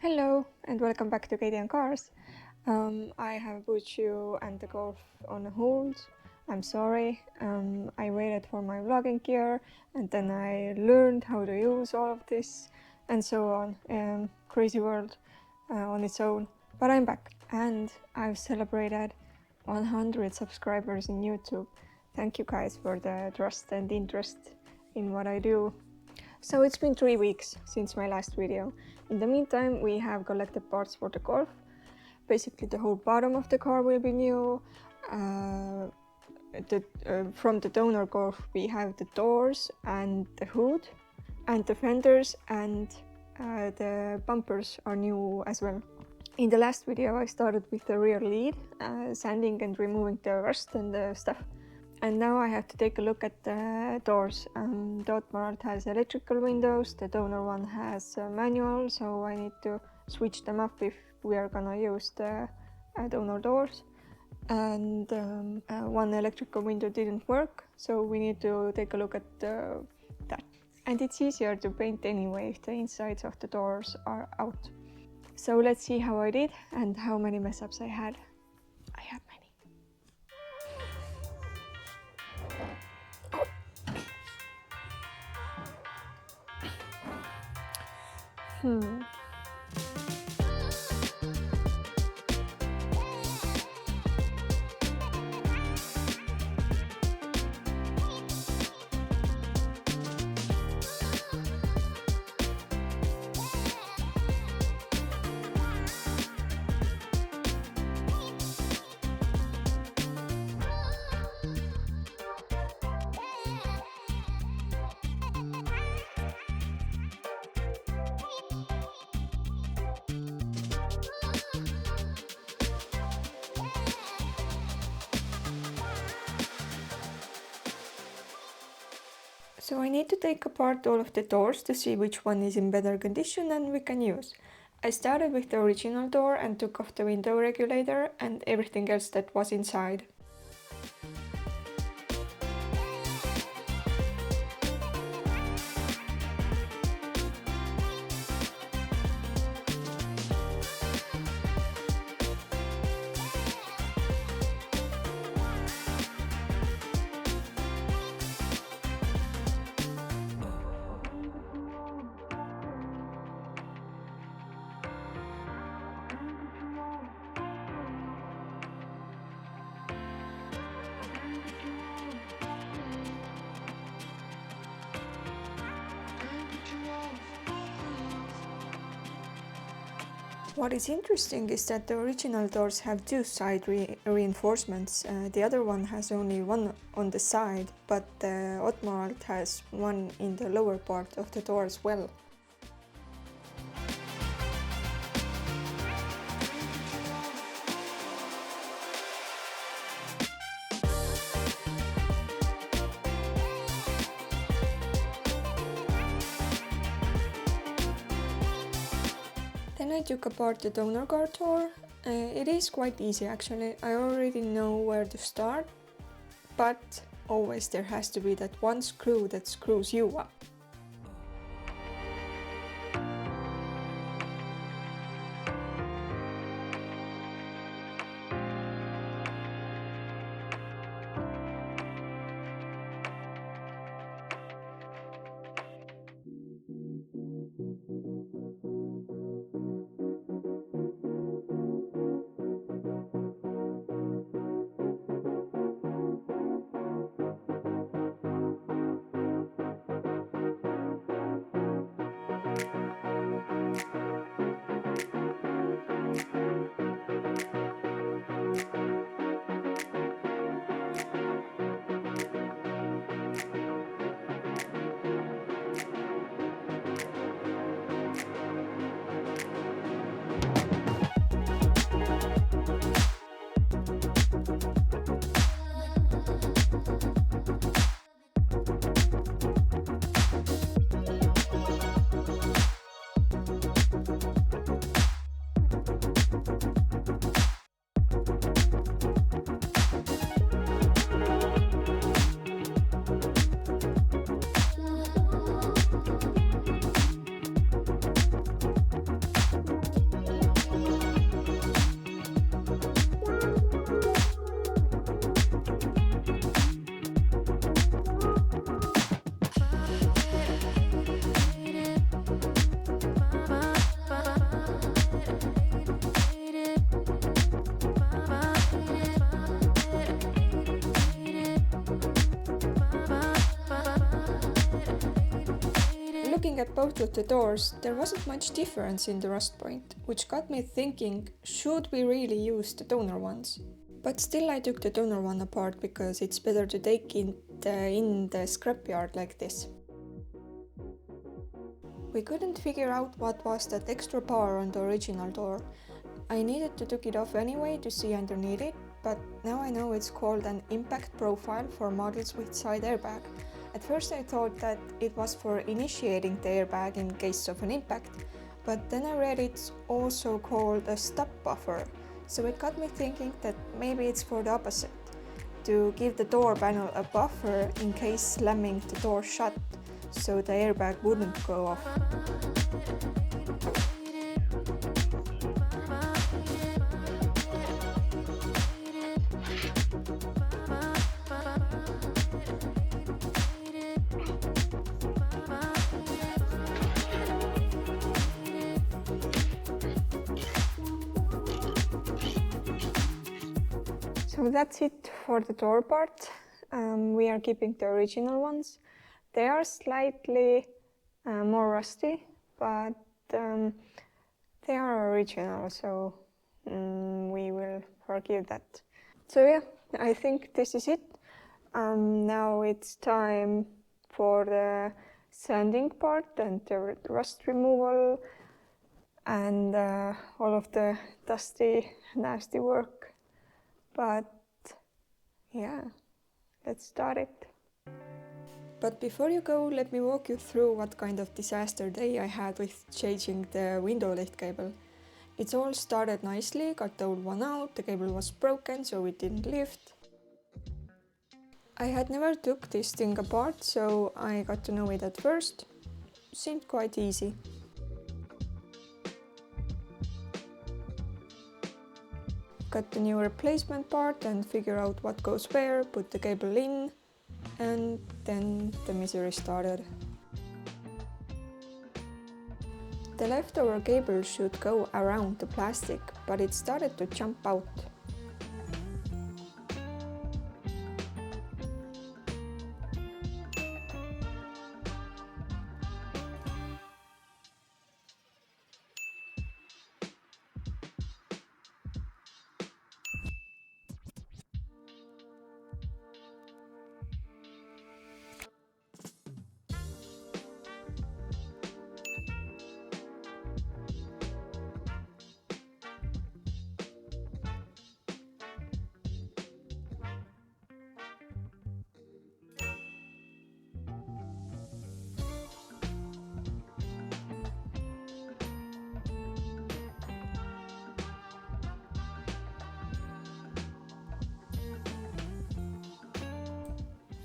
Hello and welcome back to Katie and Cars. I have put you and the Golf on hold. I'm sorry. I waited for my vlogging gear and then I learned how to use all of this and so on. Crazy world on its own. But I'm back and I've celebrated 100 subscribers in YouTube. Thank you guys for the trust and interest in what I do. So it's been 3 weeks since my last video. In the meantime, we have collected parts for the Golf. Basically the whole bottom of the car will be new. From the donor Golf we have the doors and the hood and the fenders, and the bumpers are new as well. In the last video I started with the rear lead, sanding and removing the rust and the stuff. And now I have to take a look at the doors. The Otmar has electrical windows, the donor one has manual, so I need to switch them up if we are gonna use the donor doors. And one electrical window didn't work, so we need to take a look at that. And it's easier to paint anyway if the insides of the doors are out. So let's see how I did and how many mess ups I had. I had many. So I need to take apart all of the doors to see which one is in better condition and we can use. I started with the original door and took off the window regulator and everything else that was inside. What is interesting is that the original doors have two side reinforcements. The other one has only one on the side, but the Otmar has one in the lower part of the door as well. Then I took apart the donor car door. It is quite easy actually. I already know where to start, but always there has to be that one screw that screws you up. Looking at both of the doors, there wasn't much difference in the rust point, which got me thinking, should we really use the donor ones? But still I took the donor one apart because it's better to take it in the scrapyard like this. We couldn't figure out what was that extra bar on the original door. I needed to take it off anyway to see underneath it, but now I know it's called an impact profile for models with side airbag. At first I thought that it was for initiating the airbag in case of an impact, but then I read it's also called a stop buffer, so it got me thinking that maybe it's for the opposite, to give the door panel a buffer in case slamming the door shut, so the airbag wouldn't go off. So that's it for the door part. We are keeping the original ones. They are slightly more rusty, but they are original, so we will forgive that. So yeah, I think this is it. Now it's time for the sanding part and the rust removal and all of the dusty, nasty work. But yeah, let's start it. But before you go, let me walk you through what kind of disaster day I had with changing the window lift cable. It all started nicely, got the old one out, the cable was broken so it didn't lift. I had never took this thing apart, so I got to know it at first. Seemed quite easy. Got the new replacement part and figure out what goes where, put the cable in, and then the misery started. The leftover cable should go around the plastic, but it started to jump out.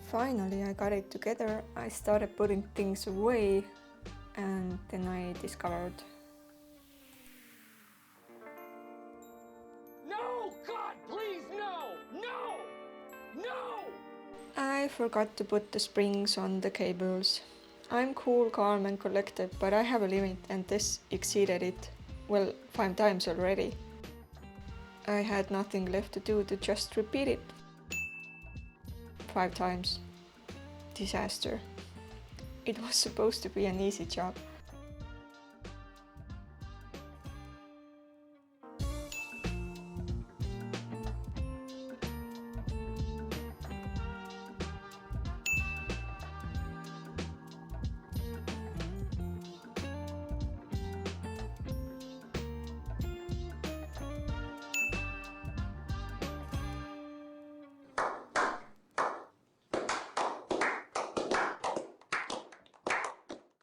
Finally, I got it together. I started putting things away, and then I discovered. No! God, please, no! No! No! I forgot to put the springs on the cables. I'm cool, calm and collected, but I have a limit and this exceeded it. Well, 5 times already. I had nothing left to do to just repeat it. 5 times. Disaster. It was supposed to be an easy job.